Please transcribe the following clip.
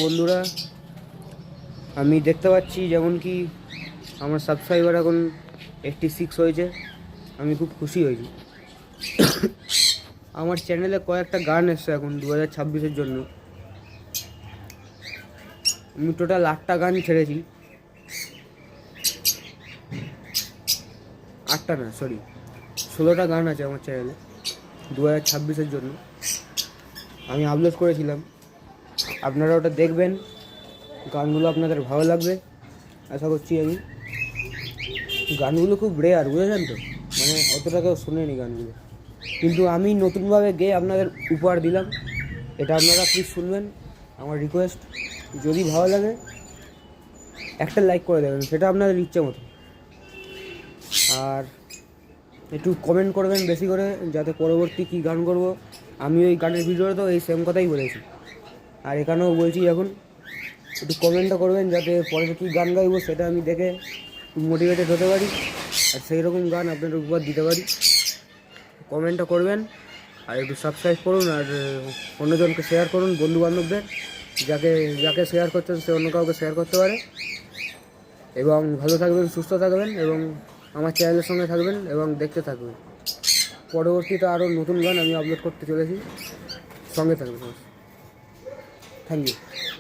বন্ধুরা, আমি দেখতে পাচ্ছি যেমন কি আমার সাবস্ক্রাইবার এখন 86 হয়েছে। আমি খুব খুশি হয়েছি। আমার চ্যানেলে কয়েকটা গান এসছে এখন 2026-এর জন্য। আমি টোটাল 8টা গান ছেড়েছি। 8টা না, সরি, 16টা গান আছে আমার চ্যানেলে 2026-এর জন্য। আমি আপলোড করেছিলাম, আপনারা ওটা দেখবেন। গানগুলো আপনাদের ভালো লাগবে আশা করছি। আমি গানগুলো খুব রেয়ার, বুঝেছেন তো, মানে অতটা কেউ শোনেনি গানগুলো, কিন্তু আমি নতুনভাবে গেয়ে আপনাদের উপহার দিলাম। এটা আপনারা প্লিজ শুনবেন, আমার রিকোয়েস্ট। যদি ভালো লাগে একটা লাইক করে দেবেন, সেটা আপনাদের ইচ্ছে মতো। আর একটু কমেন্ট করবেন বেশি করে, যাতে পরবর্তী কী গান করব। আমি ওই গানের ভিডিওতে তো এই সেম কথাই বলেছি, আর এখানেও বলছি। এখন একটু কমেন্টটা করবেন, যাতে পরে কী গান গাইবো সেটা আমি দেখে মোটিভেটেড হতে পারি, আর সেই রকম গান আপনাদের উপহার দিতে পারি। কমেন্টটা করবেন, আর একটু সাবস্ক্রাইব করুন, আর অন্যজনকে শেয়ার করুন, বন্ধুবান্ধবদের। যাকে যাকে শেয়ার করছেন সে অন্য কাউকে শেয়ার করতে পারে। এবং ভালো থাকবেন, সুস্থ থাকবেন, এবং আমার চ্যানেলের সঙ্গে থাকবেন এবং দেখতে থাকবেন। পরবর্তীতে আরও নতুন গান আমি আপলোড করতে চলেছি, সঙ্গে থাকবেন। Thank you.